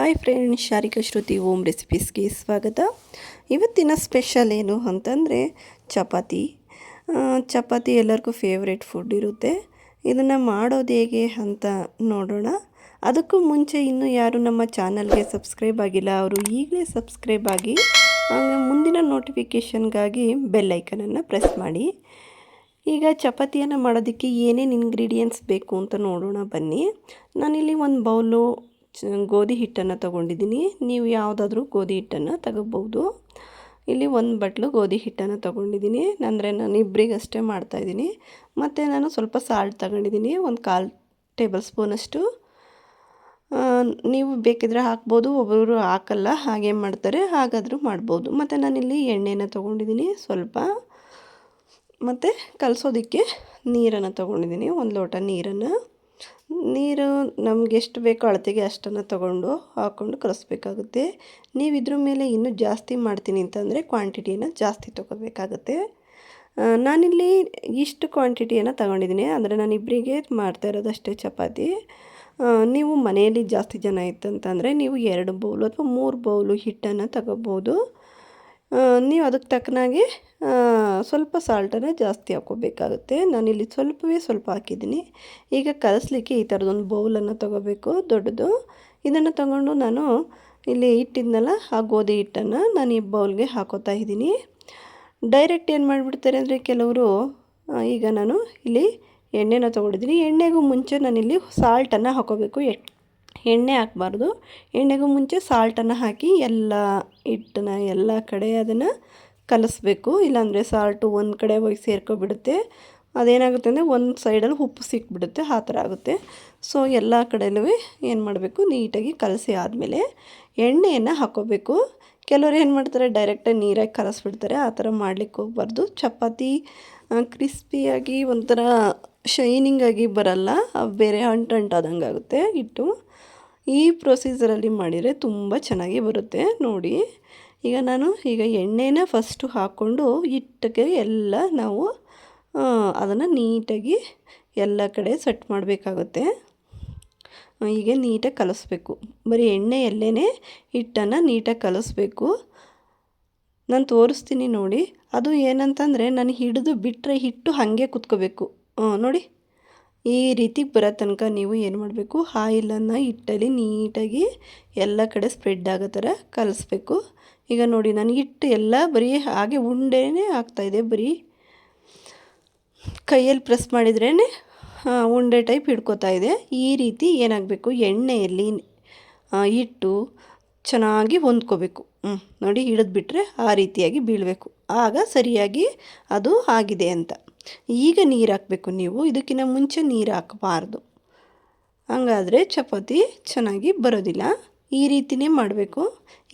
Hi friends, ಶಾರಿಕಾ ಶ್ರುತಿ ohm ರೆಸಿಪೀಸ್ಗೆ ಸ್ವಾಗತ. ಇವತ್ತಿನ special ಏನು ಅಂತಂದರೆ ಚಪಾತಿ ಎಲ್ಲರಿಗೂ ಫೇವ್ರೆಟ್ ಫುಡ್ ಇರುತ್ತೆ. ಇದನ್ನು ಮಾಡೋದು ಹೇಗೆ ಅಂತ ನೋಡೋಣ. ಅದಕ್ಕೂ ಮುಂಚೆ ಇನ್ನೂ ಯಾರು ನಮ್ಮ ಚಾನಲ್ಗೆ ಸಬ್ಸ್ಕ್ರೈಬ್ ಆಗಿಲ್ಲ ಅವರು ಈಗಲೇ ಸಬ್ಸ್ಕ್ರೈಬ್ ಆಗಿ ಮುಂದಿನ ನೋಟಿಫಿಕೇಷನ್ಗಾಗಿ ಬೆಲ್ ಐಕನನ್ನು ಪ್ರೆಸ್ ಮಾಡಿ. ಈಗ ಚಪಾತಿಯನ್ನು ಮಾಡೋದಕ್ಕೆ ಏನೇನು ಇಂಗ್ರೀಡಿಯೆಂಟ್ಸ್ ಬೇಕು ಅಂತ ನೋಡೋಣ ಬನ್ನಿ. ನಾನಿಲ್ಲಿ ಒಂದು ಬೌಲು ಗೋಧಿ ಹಿಟ್ಟನ್ನು ತೊಗೊಂಡಿದ್ದೀನಿ. ನೀವು ಯಾವುದಾದ್ರೂ ಗೋಧಿ ಹಿಟ್ಟನ್ನು ತಗೋಬೋದು. ಇಲ್ಲಿ ಒಂದು ಬಟ್ಲು ಗೋಧಿ ಹಿಟ್ಟನ್ನು ತೊಗೊಂಡಿದ್ದೀನಿ. ಅಂದರೆ ನಾನು ಇಬ್ಬರಿಗಷ್ಟೇ ಮಾಡ್ತಾಯಿದ್ದೀನಿ. ಮತ್ತು ನಾನು ಸ್ವಲ್ಪ ಸಾಲ್ಟ್ ತಗೊಂಡಿದ್ದೀನಿ, ಒಂದು 1/4 ಟೇಬಲ್ ಸ್ಪೂನಷ್ಟು. ನೀವು ಬೇಕಿದ್ರೆ ಹಾಕ್ಬೋದು, ಒಬ್ಬೊಬ್ಬರು ಹಾಕಲ್ಲ, ಹಾಗೆ ಮಾಡ್ತಾರೆ, ಹಾಗಾದರೂ ಮಾಡ್ಬೋದು. ಮತ್ತು ನಾನಿಲ್ಲಿ ಎಣ್ಣೆನ ತೊಗೊಂಡಿದ್ದೀನಿ ಸ್ವಲ್ಪ, ಮತ್ತು ಕಲಸೋದಕ್ಕೆ ನೀರನ್ನು ತೊಗೊಂಡಿದ್ದೀನಿ, 1 ಲೋಟ ನೀರು ನಮ್ಗೆ ಎಷ್ಟು ಬೇಕೋ ಅಳತೆಗೆ ಅಷ್ಟನ್ನು ತೊಗೊಂಡು ಹಾಕ್ಕೊಂಡು ಕಲಿಸ್ಬೇಕಾಗುತ್ತೆ. ನೀವು ಇದ್ರ ಮೇಲೆ ಇನ್ನೂ ಜಾಸ್ತಿ ಮಾಡ್ತೀನಿ ಅಂತಂದರೆ ಕ್ವಾಂಟಿಟಿಯನ್ನು ಜಾಸ್ತಿ ತೊಗೋಬೇಕಾಗುತ್ತೆ. ನಾನಿಲ್ಲಿ ಇಷ್ಟು ಕ್ವಾಂಟಿಟಿಯನ್ನು ತಗೊಂಡಿದ್ದೀನಿ, ಅಂದರೆ ನಾನು ಇಬ್ಬರಿಗೆ ಮಾಡ್ತಾ ಇರೋದಷ್ಟೇ ಚಪಾತಿ. ನೀವು ಮನೆಯಲ್ಲಿ ಜಾಸ್ತಿ ಜನ ಇತ್ತಂತಂದರೆ ನೀವು 2 ಬೌಲು ಅಥವಾ 3 ಬೌಲು ಹಿಟ್ಟನ್ನು ತಗೋಬೋದು. ನೀವು ಅದಕ್ಕೆ ತಕ್ಕನಾಗೆ ಸ್ವಲ್ಪ ಸಾಲ್ಟನ್ನು ಜಾಸ್ತಿ ಹಾಕ್ಕೋಬೇಕಾಗುತ್ತೆ. ನಾನಿಲ್ಲಿ ಸ್ವಲ್ಪ ಹಾಕಿದ್ದೀನಿ. ಈಗ ಕಲಸಲಿಕ್ಕೆ ಈ ಥರದೊಂದು ಬೌಲನ್ನು ತೊಗೋಬೇಕು, ದೊಡ್ಡದು. ಇದನ್ನು ತಗೊಂಡು ನಾನು ಇಲ್ಲಿ ಇಟ್ಟಿದ್ನಲ್ಲ ಆ ಗೋಧಿ ಹಿಟ್ಟನ್ನು ನಾನು ಈ ಬೌಲ್ಗೆ ಹಾಕೋತಾ ಇದ್ದೀನಿ. ಡೈರೆಕ್ಟ್ ಏನು ಮಾಡಿಬಿಡ್ತಾರೆ ಅಂದರೆ ಕೆಲವರು, ಈಗ ನಾನು ಇಲ್ಲಿ ಎಣ್ಣೆನ ತೊಗೊಂಡಿದ್ದೀನಿ. ಎಣ್ಣೆಗೂ ಮುಂಚೆ ನಾನಿಲ್ಲಿ ಸಾಲ್ಟನ್ನು ಹಾಕೋಬೇಕು. ಎಣ್ಣೆ ಹಾಕಬಾರ್ದು, ಎಣ್ಣೆಗೂ ಮುಂಚೆ ಸಾಲ್ಟನ್ನು ಹಾಕಿ ಎಲ್ಲ ಹಿಟ್ಟನ್ನ ಎಲ್ಲ ಕಡೆ ಅದನ್ನು ಕಲಿಸ್ಬೇಕು. ಇಲ್ಲಾಂದರೆ ಸಾಲ್ಟು ಒಂದು ಕಡೆ ಹೋಗಿ ಸೇರ್ಕೊಬಿಡುತ್ತೆ. ಅದೇನಾಗುತ್ತೆ ಅಂದರೆ ಒಂದು ಸೈಡಲ್ಲಿ ಉಪ್ಪು ಸಿಕ್ಬಿಡುತ್ತೆ, ಆ ಥರ ಆಗುತ್ತೆ. ಸೊ ಎಲ್ಲ ಕಡೆಯಲ್ಲೂ ಏನು ಮಾಡಬೇಕು, ನೀಟಾಗಿ ಕಲಸಿ ಆದಮೇಲೆ ಎಣ್ಣೆಯನ್ನು ಹಾಕ್ಕೋಬೇಕು. ಕೆಲವರು ಏನು ಮಾಡ್ತಾರೆ, ಡೈರೆಕ್ಟಾಗಿ ನೀರಾಗಿ ಕಲಸಿಬಿಡ್ತಾರೆ. ಆ ಥರ ಮಾಡಲಿಕ್ಕೆ ಹೋಗ್ಬಾರ್ದು. ಚಪಾತಿ ಕ್ರಿಸ್ಪಿಯಾಗಿ ಒಂಥರ ಶೈನಿಂಗಾಗಿ ಬರಲ್ಲ, ಬೇರೆ ಅಂಟಾದಂಗೆ ಆಗುತ್ತೆ ಹಿಟ್ಟು. ಈ ಪ್ರೊಸೀಜರಲ್ಲಿ ಮಾಡಿದರೆ ತುಂಬ ಚೆನ್ನಾಗಿ ಬರುತ್ತೆ ನೋಡಿ. ಈಗ ನಾನು ಎಣ್ಣೆನ ಫಸ್ಟು ಹಾಕ್ಕೊಂಡು ಹಿಟ್ಟಿಗೆ ಎಲ್ಲ ನಾವು ಅದನ್ನು ನೀಟಾಗಿ ಎಲ್ಲ ಕಡೆ ಸೆಟ್ ಮಾಡಬೇಕಾಗುತ್ತೆ. ಹೀಗೆ ನೀಟಾಗಿ ಕಲಿಸ್ಬೇಕು. ಬರೀ ಎಣ್ಣೆಯಲ್ಲೇ ಹಿಟ್ಟನ್ನು ನೀಟಾಗಿ ಕಲಿಸ್ಬೇಕು. ನಾನು ತೋರಿಸ್ತೀನಿ ನೋಡಿ. ಅದು ಏನಂತಂದರೆ ನಾನು ಹಿಡಿದು ಬಿಟ್ಟರೆ ಹಿಟ್ಟು ಹಾಗೆ ಕುತ್ಕೋಬೇಕು. ನೋಡಿ, ಈ ರೀತಿ ಬರೋ ತನಕ ನೀವು ಏನು ಮಾಡಬೇಕು, ಆಯಿಲನ್ನು ಹಿಟ್ಟಲ್ಲಿ ನೀಟಾಗಿ ಎಲ್ಲ ಕಡೆ ಸ್ಪ್ರೆಡ್ ಆಗೋ ಥರ ಕಲಿಸ್ಬೇಕು. ಈಗ ನೋಡಿ, ನಾನು ಹಿಟ್ಟು ಎಲ್ಲ ಬರೀ ಹಾಗೆ ಉಂಡೆನೇ ಆಗ್ತಾಯಿದೆ. ಬರೀ ಕೈಯಲ್ಲಿ ಪ್ರೆಸ್ ಮಾಡಿದ್ರೇ ಉಂಡೆ ಟೈಪ್ ಹಿಡ್ಕೋತಾ ಇದೆ. ಈ ರೀತಿ ಏನಾಗಬೇಕು, ಎಣ್ಣೆಯಲ್ಲಿ ಹಿಟ್ಟು ಚೆನ್ನಾಗಿ ಹೊಂದ್ಕೋಬೇಕು. ನೋಡಿ, ಹಿಡಿದ್ಬಿಟ್ರೆ ಆ ರೀತಿಯಾಗಿ ಬೀಳಬೇಕು. ಆಗ ಸರಿಯಾಗಿ ಅದು ಆಗಿದೆ ಅಂತ. ಈಗ ನೀರು ಹಾಕಬೇಕು. ನೀವು ಇದಕ್ಕಿಂತ ಮುಂಚೆ ನೀರು ಹಾಕಬಾರ್ದು, ಹಂಗಾದರೆ ಚಪಾತಿ ಚೆನ್ನಾಗಿ ಬರೋದಿಲ್ಲ. ಈ ರೀತಿಯೇ ಮಾಡಬೇಕು.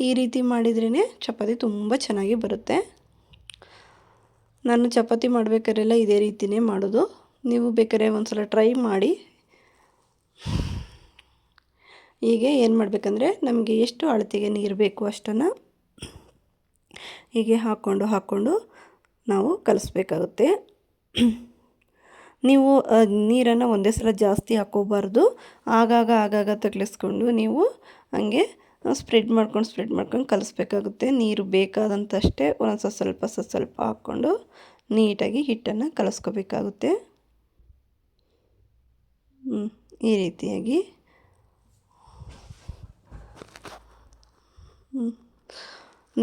ಈ ರೀತಿ ಮಾಡಿದ್ರೇ ಚಪಾತಿ ತುಂಬ ಚೆನ್ನಾಗಿ ಬರುತ್ತೆ. ನಾನು ಚಪಾತಿ ಮಾಡಬೇಕಾದ್ರೆಲ್ಲ ಇದೇ ರೀತಿಯೇ ಮಾಡೋದು. ನೀವು ಬೇಕಾದ್ರೆ ಒಂದು ಸಲ ಟ್ರೈ ಮಾಡಿ. ಹೀಗೆ ಏನು ಮಾಡಬೇಕಂದ್ರೆ, ನಮಗೆ ಎಷ್ಟು ಅಳತೆಗೆ ನೀರು ಬೇಕು ಅಷ್ಟನ್ನು ಹೀಗೆ ಹಾಕ್ಕೊಂಡು ನಾವು ಕಲಿಸ್ಬೇಕಾಗುತ್ತೆ. ನೀವು ನೀರನ್ನು ಒಂದೇ ಸಲ ಜಾಸ್ತಿ ಹಾಕ್ಕೋಬಾರ್ದು. ಆಗಾಗ ತಗ್ಲಿಸ್ಕೊಂಡು ನೀವು ಹಾಗೆ ಸ್ಪ್ರೆಡ್ ಮಾಡ್ಕೊಂಡು ಕಲಿಸ್ಬೇಕಾಗುತ್ತೆ. ನೀರು ಬೇಕಾದಂತಷ್ಟೇ ಒಂದೊಂದು ಸ್ವಲ್ಪ ಹಾಕ್ಕೊಂಡು ನೀಟಾಗಿ ಹಿಟ್ಟನ್ನು ಕಲಿಸ್ಕೋಬೇಕಾಗುತ್ತೆ. ಈ ರೀತಿಯಾಗಿ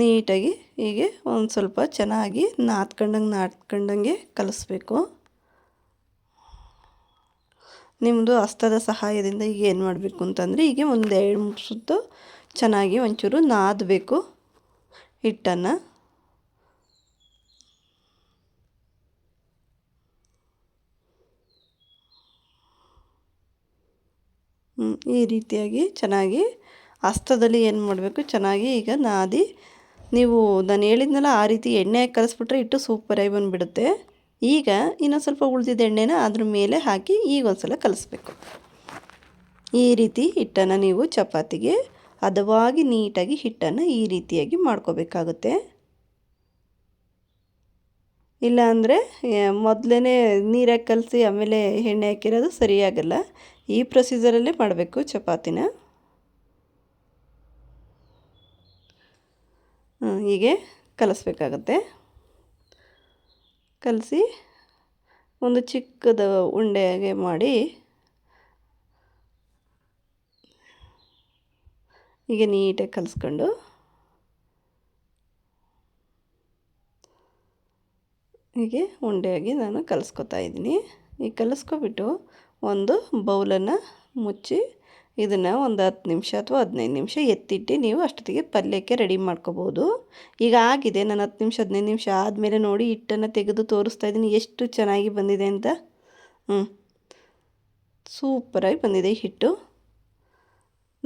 ನೀಟಾಗಿ ಹೀಗೆ ಒಂದು ಸ್ವಲ್ಪ ಚೆನ್ನಾಗಿ ನಾದ್ಕೊಂಡಂಗೆ ಕಲಿಸ್ಬೇಕು. ನಿಮ್ಮದು ಹಸ್ತದ ಸಹಾಯದಿಂದ ಈಗ ಏನು ಮಾಡಬೇಕು ಅಂತಂದರೆ, ಹೀಗೆ ಒಂದು 2-3 ಸುತ್ತು ಚೆನ್ನಾಗಿ ಒಂಚೂರು ನಾದಬೇಕು ಹಿಟ್ಟನ್ನು. ಈ ರೀತಿಯಾಗಿ ಚೆನ್ನಾಗಿ ಹಸ್ತದಲ್ಲಿ ಏನು ಮಾಡಬೇಕು, ಚೆನ್ನಾಗಿ ಈಗ ನಾದಿ. ನೀವು ನಾನು ಹೇಳಿದ್ನಲ್ಲ ಆ ರೀತಿ ಎಣ್ಣೆ ಹಾಕಿ ಕಲಿಸ್ಬಿಟ್ರೆ ಹಿಟ್ಟು ಸೂಪರಾಗಿ ಬಂದುಬಿಡುತ್ತೆ. ಈಗ ಇನ್ನೊಂದು ಸ್ವಲ್ಪ ಉಳಿದಿದ್ದ ಎಣ್ಣೆನ ಅದ್ರ ಮೇಲೆ ಹಾಕಿ ಈಗ ಒಂದು ಸಲ ಕಲಿಸ್ಬೇಕು. ಈ ರೀತಿ ಹಿಟ್ಟನ್ನು ನೀವು ಚಪಾತಿಗೆ ಹದವಾಗಿ ನೀಟಾಗಿ ಹಿಟ್ಟನ್ನು ಈ ರೀತಿಯಾಗಿ ಮಾಡ್ಕೋಬೇಕಾಗುತ್ತೆ. ಇಲ್ಲಾಂದರೆ ಮೊದಲೇ ನೀರಾಗಿ ಕಲಸಿ ಆಮೇಲೆ ಎಣ್ಣೆ ಹಾಕಿರೋದು ಸರಿಯಾಗಲ್ಲ. ಈ ಪ್ರೊಸೀಜರಲ್ಲೇ ಮಾಡಬೇಕು ಚಪಾತಿನ. ಹೀಗೆ ಕಲಿಸ್ಬೇಕಾಗತ್ತೆ. ಕಲಸಿ ಒಂದು ಚಿಕ್ಕದ ಉಂಡೆಗೆ ಮಾಡಿ ಹೀಗೆ ನೀಟಾಗಿ ಕಲಿಸ್ಕೊಂಡು ಹೀಗೆ ಉಂಡೆಯಾಗಿ ನಾನು ಕಲಿಸ್ಕೊತಾ ಇದ್ದೀನಿ. ಈಗ ಕಲಿಸ್ಕೊಬಿಟ್ಟು ಒಂದು ಬೌಲನ್ನು ಮುಚ್ಚಿ ಇದನ್ನು ಒಂದು 10 ನಿಮಿಷ ಅಥವಾ 15 ನಿಮಿಷ ಎತ್ತಿಟ್ಟು ನೀವು ಅಷ್ಟೊತ್ತಿಗೆ ಪಲ್ಯಕ್ಕೆ ರೆಡಿ ಮಾಡ್ಕೋಬೋದು. ಈಗ ಆಗಿದೆ, ನಾನು 10 ನಿಮಿಷ 15 ನಿಮಿಷ ಆದಮೇಲೆ ನೋಡಿ ಹಿಟ್ಟನ್ನು ತೆಗೆದು ತೋರಿಸ್ತಾ ಇದ್ದೀನಿ ಎಷ್ಟು ಚೆನ್ನಾಗಿ ಬಂದಿದೆ ಅಂತ. ಸೂಪರಾಗಿ ಬಂದಿದೆ ಹಿಟ್ಟು.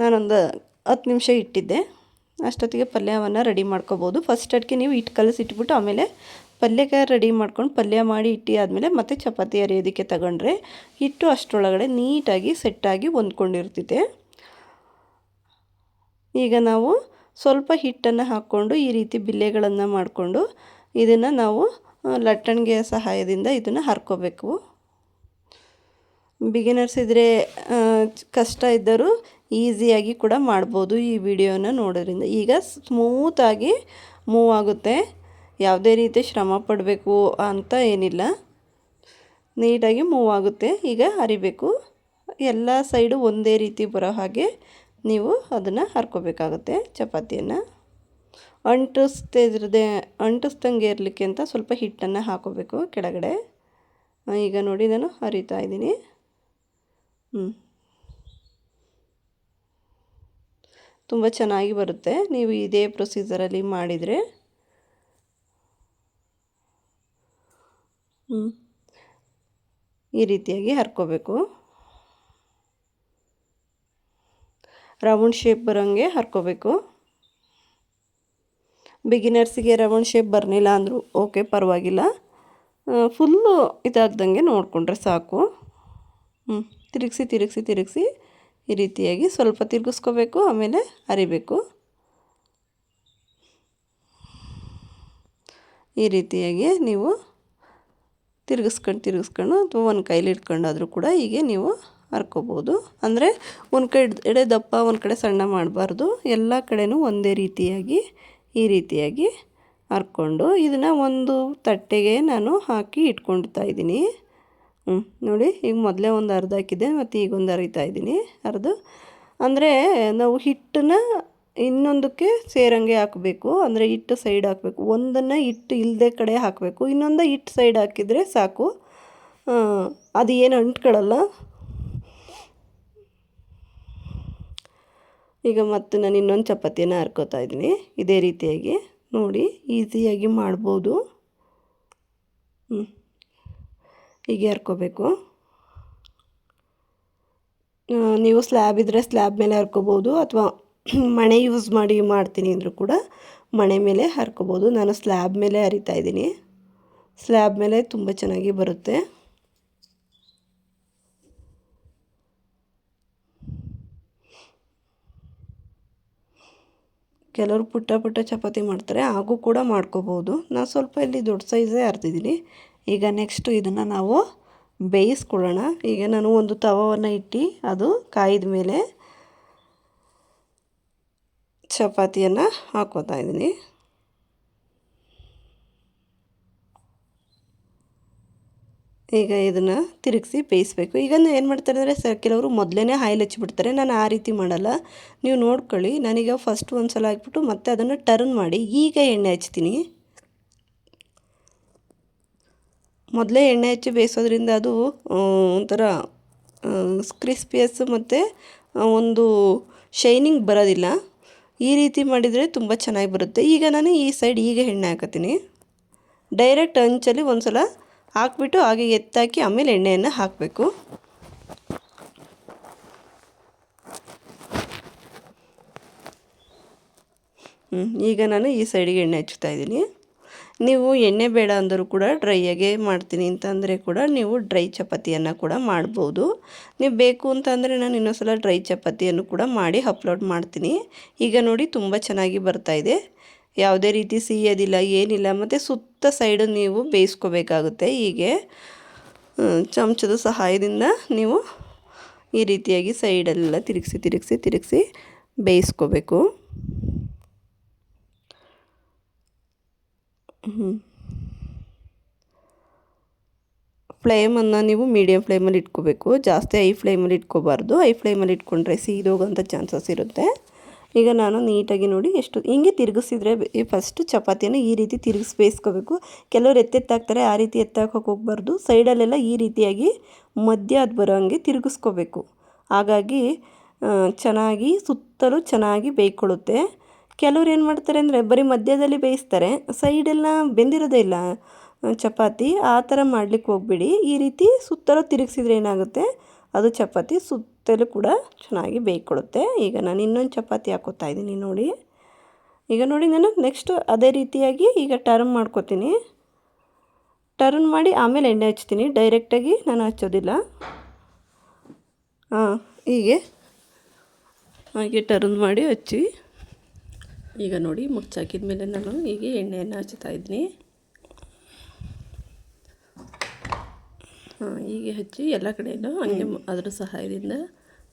ನಾನೊಂದು 10 ನಿಮಿಷ ಇಟ್ಟಿದ್ದೆ, ಅಷ್ಟೊತ್ತಿಗೆ ಪಲ್ಯವನ್ನು ರೆಡಿ ಮಾಡ್ಕೋಬೋದು. ಫಸ್ಟ್ ಅದಕ್ಕೆ ನೀವು ಹಿಟ್ಟು ಕಲಸಿಟ್ಬಿಟ್ಟು ಆಮೇಲೆ ಪಲ್ಯಕ್ಕೆ ರೆಡಿ ಮಾಡ್ಕೊಂಡು ಪಲ್ಯ ಮಾಡಿ ಇಟ್ಟು ಆದಮೇಲೆ ಮತ್ತೆ ಚಪಾತಿ ಅರಿಯೋದಕ್ಕೆ ತಗೊಂಡ್ರೆ ಹಿಟ್ಟು ಅಷ್ಟರೊಳಗಡೆ ನೀಟಾಗಿ ಸೆಟ್ಟಾಗಿ ಹೊಂದ್ಕೊಂಡಿರ್ತೈತೆ. ಈಗ ನಾವು ಸ್ವಲ್ಪ ಹಿಟ್ಟನ್ನು ಹಾಕ್ಕೊಂಡು ಈ ರೀತಿ ಬಿಲ್ಲೆಗಳನ್ನು ಮಾಡಿಕೊಂಡು ಇದನ್ನು ನಾವು ಲಟ್ಟಣಿಗೆಯ ಸಹಾಯದಿಂದ ಇದನ್ನು ಹರ್ಕೋಬೇಕು. ಬಿಗಿನರ್ಸ್ ಇದ್ದರೆ ಕಷ್ಟ ಇದ್ದರೂ ಈಸಿಯಾಗಿ ಕೂಡ ಮಾಡ್ಬೋದು ಈ ವಿಡಿಯೋನ ನೋಡೋದ್ರಿಂದ. ಈಗ ಸ್ಮೂತಾಗಿ ಮೂವ್ ಆಗುತ್ತೆ, ಯಾವುದೇ ರೀತಿ ಶ್ರಮ ಪಡಬೇಕು ಅಂತ ಏನಿಲ್ಲ, ನೀಟಾಗಿ ಮೂವ್ ಆಗುತ್ತೆ. ಈಗ ಅರಿಬೇಕು, ಎಲ್ಲ ಸೈಡು ಒಂದೇ ರೀತಿ ಬರೋ ಹಾಗೆ ನೀವು ಅದನ್ನು ಹರ್ಕೋಬೇಕಾಗುತ್ತೆ. ಚಪಾತಿಯನ್ನು ಅಂಟಿಸ್ದಂಗೆ ಇರಲಿಕ್ಕೆ ಅಂತ ಸ್ವಲ್ಪ ಹಿಟ್ಟನ್ನು ಹಾಕೋಬೇಕು ಕೆಳಗಡೆ. ಈಗ ನೋಡಿ ನಾನು ಹರಿತಾ ಇದ್ದೀನಿ. ತುಂಬ ಚೆನ್ನಾಗಿ ಬರುತ್ತೆ ನೀವು ಇದೇ ಪ್ರೊಸೀಜರಲ್ಲಿ ಮಾಡಿದರೆ. ಈ ರೀತಿಯಾಗಿ ಹರ್ಕೋಬೇಕು, ರೌಂಡ್ ಶೇಪ್ ಬರೋಂಗೆ ಹರ್ಕೋಬೇಕು. ಬಿಗಿನರ್ಸಿಗೆ ರೌಂಡ್ ಶೇಪ್ ಬರಲಿಲ್ಲ ಅಂದರೂ ಓಕೆ, ಪರವಾಗಿಲ್ಲ, ಫುಲ್ಲು ಇದಾಗ್ದಂಗೆ ನೋಡಿಕೊಂಡ್ರೆ ಸಾಕು. ತಿರುಗಿಸಿ ತಿರುಗಿಸಿ ತಿರುಗಿಸಿ ಈ ರೀತಿಯಾಗಿ ಸ್ವಲ್ಪ ತಿರುಗಿಸ್ಕೋಬೇಕು, ಆಮೇಲೆ ಅರಿಬೇಕು. ಈ ರೀತಿಯಾಗಿ ನೀವು ತಿರುಗಿಸ್ಕೊಂಡು ಅಥವಾ ಒಂದು ಕೈಲಿ ಇಟ್ಕೊಂಡಾದರೂ ಕೂಡ ಹೀಗೆ ನೀವು ಹರ್ಕೋಬೋದು. ಅಂದರೆ ಒಂದು ಕಡೆ ದಪ್ಪ ಒಂದು ಕಡೆ ಸಣ್ಣ ಮಾಡಬಾರ್ದು, ಎಲ್ಲ ಕಡೆನೂ ಒಂದೇ ರೀತಿಯಾಗಿ ಈ ರೀತಿಯಾಗಿ ಹರ್ಕೊಂಡು ಇದನ್ನು ಒಂದು ತಟ್ಟೆಗೆ ನಾನು ಹಾಕಿ ಇಟ್ಕೊಳ್ತಾ ಇದ್ದೀನಿ. ನೋಡಿ, ಈಗ ಮೊದಲೇ ಒಂದು ಅರ್ಧ ಹಾಕಿದ್ದೆ ಮತ್ತು ಈಗ ಒಂದು ಅರಿತಾ ಇದ್ದೀನಿ ಅರ್ಧ. ಅಂದರೆ ನಾವು ಹಿಟ್ಟನ್ನು ಇನ್ನೊಂದಕ್ಕೆ ಸೇರಂಗೆ ಹಾಕಬೇಕು, ಅಂದರೆ ಹಿಟ್ಟು ಸೈಡ್ ಹಾಕಬೇಕು. ಒಂದನ್ನು ಹಿಟ್ಟು ಇಲ್ಲದೆ ಕಡೆ ಹಾಕಬೇಕು, ಇನ್ನೊಂದು ಹಿಟ್ಟು ಸೈಡ್ ಹಾಕಿದರೆ ಸಾಕು, ಅದು ಏನು ಅಂಟ್ಕೊಳ್ಳಲ್ಲ. ಈಗ ಮತ್ತೆ ನಾನು ಇನ್ನೊಂದು ಚಪಾತಿಯನ್ನು ಹರ್ಕೋತಾ ಇದ್ದೀನಿ ಇದೇ ರೀತಿಯಾಗಿ. ನೋಡಿ, ಈಸಿಯಾಗಿ ಮಾಡ್ಬೋದು. ಹೀಗೆ ಹರ್ಕೋಬೇಕು. ನೀವು ಸ್ಲ್ಯಾಬ್ ಇದ್ದರೆ ಸ್ಲ್ಯಾಬ್ ಮೇಲೆ ಹರ್ಕೋಬೋದು, ಅಥವಾ ಮಣೆ ಯೂಸ್ ಮಾಡಿ ಮಾಡ್ತೀನಿ ಅಂದರೂ ಕೂಡ ಮಣೆ ಮೇಲೆ ಹರ್ಕೋಬೋದು. ನಾನು ಸ್ಲ್ಯಾಬ್ ಮೇಲೆ ಹರಿತಾ ಇದ್ದೀನಿ. ಸ್ಲ್ಯಾಬ್ ಮೇಲೆ ತುಂಬ ಚೆನ್ನಾಗಿ ಬರುತ್ತೆ. ಕೆಲವರು ಪುಟ್ಟ ಪುಟ್ಟ ಚಪಾತಿ ಮಾಡ್ತಾರೆ, ಹಾಗೂ ಕೂಡ ಮಾಡ್ಕೋಬೋದು. ನಾನು ಸ್ವಲ್ಪ ಇಲ್ಲಿ ದೊಡ್ಡ ಸೈಜೇ ಹರಿದಿದ್ದೀನಿ. ಈಗ ನೆಕ್ಸ್ಟು ಇದನ್ನು ನಾವು ಬೇಯಿಸ್ಕೊಳ್ಳೋಣ. ಈಗ ನಾನು ಒಂದು ತವವನ್ನು ಇಟ್ಟು ಅದು ಕಾಯ್ದ ಮೇಲೆ ಚಪಾತಿಯನ್ನು ಹಾಕೋತಾ ಇದ್ದೀನಿ. ಈಗ ಇದನ್ನು ತಿರುಗಿಸಿ ಬೇಯಿಸಬೇಕು. ಈಗ ಏನು ಮಾಡ್ತಾರೆ ಅಂದರೆ ಕೆಲವರು ಮೊದಲೇ ಆಯಿಲ್ ಹಚ್ಚಿಬಿಡ್ತಾರೆ. ನಾನು ಆ ರೀತಿ ಮಾಡಲ್ಲ, ನೀವು ನೋಡ್ಕೊಳ್ಳಿ. ನಾನೀಗ ಫಸ್ಟ್ ಒಂದು ಸಲ ಹಾಕ್ಬಿಟ್ಟು ಮತ್ತೆ ಅದನ್ನು ಟರ್ನ್ ಮಾಡಿ ಈಗ ಎಣ್ಣೆ ಹಚ್ತೀನಿ. ಮೊದಲೇ ಎಣ್ಣೆ ಹಚ್ಚಿ ಬೇಯಿಸೋದ್ರಿಂದ ಅದು ಒಂಥರ ಕ್ರಿಸ್ಪಿಯಸ್ ಮತ್ತು ಒಂದು ಶೈನಿಂಗ್ ಬರೋದಿಲ್ಲ. ಈ ರೀತಿ ಮಾಡಿದರೆ ತುಂಬ ಚೆನ್ನಾಗಿ ಬರುತ್ತೆ. ಈಗ ನಾನು ಈ ಸೈಡ್ ಈಗ ಎಣ್ಣೆ ಹಾಕತ್ತೀನಿ. ಡೈರೆಕ್ಟ್ ಹಂಚಲ್ಲಿ ಒಂದು ಸಲ ಹಾಕ್ಬಿಟ್ಟು ಹಾಗೆ ಎತ್ತಾಕಿ ಆಮೇಲೆ ಎಣ್ಣೆಯನ್ನು ಹಾಕಬೇಕು. ಈಗ ನಾನು ಈ ಸೈಡಿಗೆ ಎಣ್ಣೆ ಹಚ್ತಾ ಇದ್ದೀನಿ. ನೀವು ಎಣ್ಣೆ ಬೇಡ ಅಂದರೂ ಕೂಡ ಡ್ರೈಯಾಗೆ ಮಾಡ್ತೀನಿ ಅಂತಂದರೆ ಕೂಡ ನೀವು ಡ್ರೈ ಚಪಾತಿಯನ್ನು ಕೂಡ ಮಾಡ್ಬೋದು. ನೀವು ಬೇಕು ಅಂತಂದರೆ ನಾನು ಇನ್ನೊಂದು ಡ್ರೈ ಚಪಾತಿಯನ್ನು ಕೂಡ ಮಾಡಿ ಅಪ್ಲೋಡ್ ಮಾಡ್ತೀನಿ. ಈಗ ನೋಡಿ, ತುಂಬ ಚೆನ್ನಾಗಿ ಬರ್ತಾಯಿದೆ, ಯಾವುದೇ ರೀತಿ ಸಿಹಿಯೋದಿಲ್ಲ, ಏನಿಲ್ಲ. ಮತ್ತು ಸುತ್ತ ಸೈಡು ನೀವು ಬೇಯಿಸ್ಕೋಬೇಕಾಗುತ್ತೆ. ಹೀಗೆ ಚಮಚದ ಸಹಾಯದಿಂದ ನೀವು ಈ ರೀತಿಯಾಗಿ ಸೈಡೆಲ್ಲ ತಿರುಗಿಸಿ ಬೇಯಿಸ್ಕೋಬೇಕು. ಫ್ಲೇಮನ್ನು ನೀವು ಮೀಡಿಯಮ್ ಫ್ಲೇಮಲ್ಲಿ ಇಟ್ಕೋಬೇಕು, ಜಾಸ್ತಿ ಹೈ ಫ್ಲೇಮಲ್ಲಿ ಇಟ್ಕೋಬಾರ್ದು. ಹೈ ಫ್ಲೇಮಲ್ಲಿ ಇಟ್ಕೊಂಡ್ರೆ ಸೀದೋಗೋಂಥ ಚಾನ್ಸಸ್ ಇರುತ್ತೆ. ಈಗ ನಾನು ನೀಟಾಗಿ ನೋಡಿ ಎಷ್ಟು ಹಿಂಗೆ ತಿರುಗಿಸಿದ್ರೆ ಫಸ್ಟು ಚಪಾತಿಯನ್ನು ಈ ರೀತಿ ತಿರುಗಿಸಿ ಬೇಯಿಸ್ಕೋಬೇಕು. ಕೆಲವರು ಎತ್ತೆತ್ತಾಕ್ತಾರೆ, ಆ ರೀತಿ ಎತ್ತಾಕೋಕೆ ಹೋಗಬಾರ್ದು. ಸೈಡಲ್ಲೆಲ್ಲ ಈ ರೀತಿಯಾಗಿ ಮಧ್ಯ ಅದು ಬರೋ ಹಂಗೆ ತಿರುಗಿಸ್ಕೋಬೇಕು. ಹಾಗಾಗಿ ಚೆನ್ನಾಗಿ ಸುತ್ತಲೂ ಚೆನ್ನಾಗಿ ಬೇಯ್ಕೊಳ್ಳುತ್ತೆ. ಕೆಲವ್ರು ಏನು ಮಾಡ್ತಾರೆ ಅಂದರೆ ಬರೀ ಮಧ್ಯದಲ್ಲಿ ಬೇಯಿಸ್ತಾರೆ, ಸೈಡೆಲ್ಲ ಬೆಂದಿರೋದೇ ಇಲ್ಲ ಚಪಾತಿ. ಆ ಥರ ಮಾಡಲಿಕ್ಕೆ ಹೋಗ್ಬೇಡಿ. ಈ ರೀತಿ ಸುತ್ತಲೂ ತಿರುಗಿಸಿದ್ರೆ ಏನಾಗುತ್ತೆ, ಅದು ಚಪಾತಿ ಸುತ್ತಲೂ ಕೂಡ ಚೆನ್ನಾಗಿ ಬೇಯ್ಕೊಳ್ಳುತ್ತೆ. ಈಗ ನಾನು ಇನ್ನೊಂದು ಚಪಾತಿ ಹಾಕೋತಾ ಇದ್ದೀನಿ ನೋಡಿ. ಈಗ ನೋಡಿ ನಾನು ನೆಕ್ಸ್ಟು ಅದೇ ರೀತಿಯಾಗಿ ಈಗ ಟರ್ನ್ ಮಾಡ್ಕೊತೀನಿ. ಟರ್ನ್ ಮಾಡಿ ಆಮೇಲೆ ಎಣ್ಣೆ ಹಚ್ತೀನಿ, ಡೈರೆಕ್ಟಾಗಿ ನಾನು ಹಚ್ಚೋದಿಲ್ಲ. ಹಾಗೆ ಟರ್ನ್ ಮಾಡಿ ಹಚ್ಚಿ. ಈಗ ನೋಡಿ ಮುಚ್ಚಾಕಿದ ಮೇಲೆ ನಾನು ಹೀಗೆ ಎಣ್ಣೆಯನ್ನು ಹಚ್ತಾ ಇದ್ದೀನಿ. ಹೀಗೆ ಹಚ್ಚಿ ಎಲ್ಲ ಕಡೆಯಲ್ಲೂ ಹಂಗೆ ಅದರ ಸಹಾಯದಿಂದ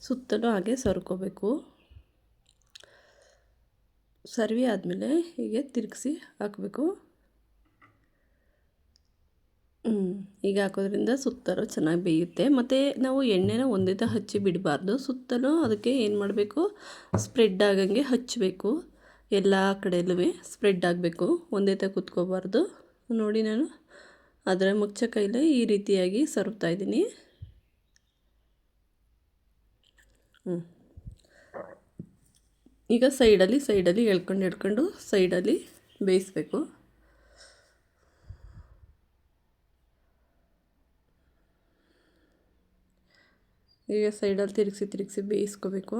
ಸುತ್ತಲೂ ಹಾಗೆ ಸರ್ಕೋಬೇಕು. ಸರ್ವಿ ಆದಮೇಲೆ ಹೀಗೆ ತಿರುಗಿಸಿ ಹಾಕಬೇಕು. ಈಗ ಹಾಕೋದ್ರಿಂದ ಸುತ್ತಲೂ ಚೆನ್ನಾಗಿ ಬೇಯುತ್ತೆ. ಮತ್ತು ನಾವು ಎಣ್ಣೆನ ಒಂದೇ ತ ಹಚ್ಚಿ ಬಿಡಬಾರ್ದು. ಸುತ್ತಲೂ ಅದಕ್ಕೆ ಏನು ಮಾಡಬೇಕು, ಸ್ಪ್ರೆಡ್ ಆಗಂಗೆ ಹಚ್ಚಬೇಕು. ಎಲ್ಲ ಕಡೆಯಲ್ಲೂ ಸ್ಪ್ರೆಡ್ ಆಗಬೇಕು, ಒಂದೇ ತ ಕುತ್ಕೋಬಾರ್ದು. ನೋಡಿ ನಾನು ಅದರ ಮುಚ್ಚ ಕೈಲೇ ಈ ರೀತಿಯಾಗಿ ಸರ್ವ್ತಾ ಇದ್ದೀನಿ. ಈಗ ಸೈಡಲ್ಲಿ ಎಳ್ಕೊಂಡು ಸೈಡಲ್ಲಿ ಬೇಯಿಸಬೇಕು. ಈಗ ಸೈಡಲ್ಲಿ ತಿರುಗಿಸಿ ಬೇಯಿಸ್ಕೋಬೇಕು.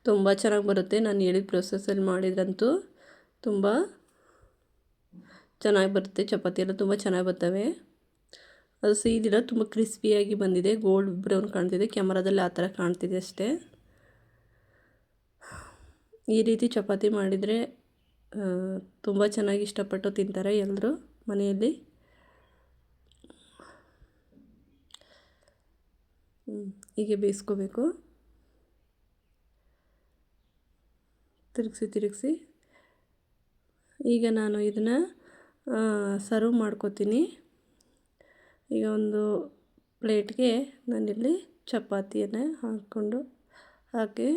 ತುಂಬ ಚೆನ್ನಾಗಿ ಬರುತ್ತೆ. ನಾನು ಹೇಳಿದ ಪ್ರೊಸೆಸಲ್ಲಿ ಮಾಡಿದ್ರಂತೂ ತುಂಬ ಚೆನ್ನಾಗಿ ಬರುತ್ತೆ. ಚಪಾತಿ ಎಲ್ಲ ತುಂಬ ಚೆನ್ನಾಗಿ ಬರ್ತವೆ. ಅದು ಸೀದಿಲ್ಲ, ತುಂಬ ಕ್ರಿಸ್ಪಿಯಾಗಿ ಬಂದಿದೆ, ಗೋಲ್ಡ್ ಬ್ರೌನ್ ಕಾಣ್ತಿದೆ. ಕ್ಯಾಮರಾದಲ್ಲಿ ಆ ಥರ ಕಾಣ್ತಿದೆ ಅಷ್ಟೇ. ಈ ರೀತಿ ಚಪಾತಿ ಮಾಡಿದರೆ ತುಂಬ ಚೆನ್ನಾಗಿ ಇಷ್ಟಪಟ್ಟು ತಿಂತಾರೆ ಎಲ್ಲರೂ ಮನೆಯಲ್ಲಿ. ಹೀಗೆ ಬೇಯಿಸ್ಕೋಬೇಕು, ತಿರುಗಿಸಿ. ಈಗ ನಾನು ಇದನ್ನು ಸರ್ವ್ ಮಾಡ್ಕೋತೀನಿ. ಈಗ ಒಂದು ಪ್ಲೇಟ್ಗೆ ನಾನಿಲ್ಲಿ ಚಪಾತಿಯನ್ನು ಹಾಕಿ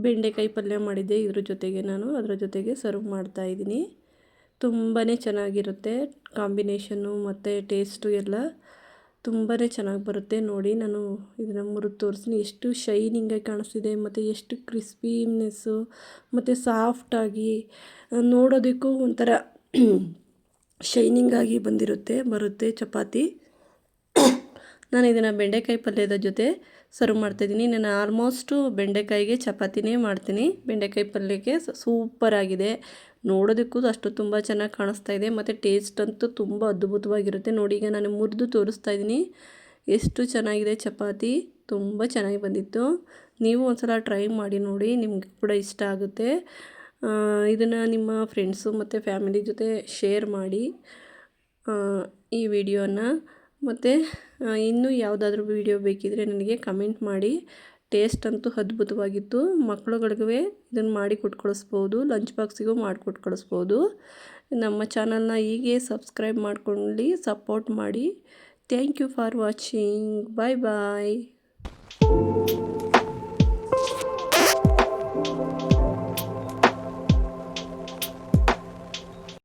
ಬೆಂಡೆಕಾಯಿ ಪಲ್ಯ ಮಾಡಿದ್ದೆ. ಇದ್ರ ಜೊತೆಗೆ ನಾನು ಅದರ ಜೊತೆಗೆ ಸರ್ವ್ ಮಾಡ್ತಾಯಿದ್ದೀನಿ. ತುಂಬಾ ಚೆನ್ನಾಗಿರುತ್ತೆ ಕಾಂಬಿನೇಷನ್ನು ಮತ್ತು ಟೇಸ್ಟು ಎಲ್ಲ ತುಂಬಾ ಚೆನ್ನಾಗಿ ಬರುತ್ತೆ. ನೋಡಿ ನಾನು ಇದನ್ನು ಮುರಿದು ತೋರಿಸ್ತೀನಿ, ಎಷ್ಟು ಶೈನಿಂಗಾಗಿ ಕಾಣಿಸ್ತಿದೆ ಮತ್ತು ಎಷ್ಟು ಕ್ರಿಸ್ಪಿನೆಸ್ಸು ಮತ್ತು ಸಾಫ್ಟಾಗಿ ನೋಡೋದಕ್ಕೂ ಒಂಥರ ಶೈನಿಂಗಾಗಿ ಬರುತ್ತೆ ಚಪಾತಿ. ನಾನು ಇದನ್ನು ಬೆಂಡೆಕಾಯಿ ಪಲ್ಯದ ಜೊತೆ ಸರ್ವ್ ಮಾಡ್ತಾಯಿದ್ದೀನಿ. ನಾನು ಆಲ್ಮೋಸ್ಟು ಬೆಂಡೆಕಾಯಿಗೆ ಚಪಾತಿನೇ ಮಾಡ್ತೀನಿ. ಬೆಂಡೆಕಾಯಿ ಪಲ್ಯಕ್ಕೆ ಸೂಪರಾಗಿದೆ, ನೋಡೋದಕ್ಕೂ ಅಷ್ಟು ತುಂಬ ಚೆನ್ನಾಗಿ ಕಾಣಿಸ್ತಾ ಇದೆ ಮತ್ತು ಟೇಸ್ಟ್ ಅಂತೂ ತುಂಬ ಅದ್ಭುತವಾಗಿರುತ್ತೆ. ನೋಡಿ ಈಗ ನಾನು ಮುರಿದು ತೋರಿಸ್ತಾ ಇದ್ದೀನಿ, ಎಷ್ಟು ಚೆನ್ನಾಗಿದೆ ಚಪಾತಿ, ತುಂಬ ಚೆನ್ನಾಗಿ ಬಂದಿತ್ತು. ನೀವು ಒಂದ್ಸಲ ಟ್ರೈ ಮಾಡಿ ನೋಡಿ, ನಿಮ್ಗೆ ಕೂಡ ಇಷ್ಟ ಆಗುತ್ತೆ. ಇದನ್ನು ನಿಮ್ಮ ಫ್ರೆಂಡ್ಸು ಮತ್ತು ಫ್ಯಾಮಿಲಿ ಜೊತೆ ಶೇರ್ ಮಾಡಿ ಈ ವಿಡಿಯೋನ. ಮತ್ತು ಇನ್ನೂ ಯಾವುದಾದ್ರೂ ವಿಡಿಯೋ ಬೇಕಿದ್ದರೆ ನನಗೆ ಕಮೆಂಟ್ ಮಾಡಿ. ಟೇಸ್ಟ್ ಅಂತೂ ಅದ್ಭುತವಾಗಿತ್ತು. ಮಕ್ಕಳುಗಳಿಗೂ ಇದನ್ನು ಮಾಡಿ ಕೊಟ್ಟು ಕಳಿಸ್ಬೋದು, ಲಂಚ್ ಬಾಕ್ಸಿಗೂ ಮಾಡಿಕೊಟ್ಟು ಕಳಿಸ್ಬೋದು. ನಮ್ಮ ಚಾನಲ್ನ ಹೀಗೆ ಸಬ್ಸ್ಕ್ರೈಬ್ ಮಾಡ್ಕೊಂಡು ಸಪೋರ್ಟ್ ಮಾಡಿ. Thank you for watching. Bye bye.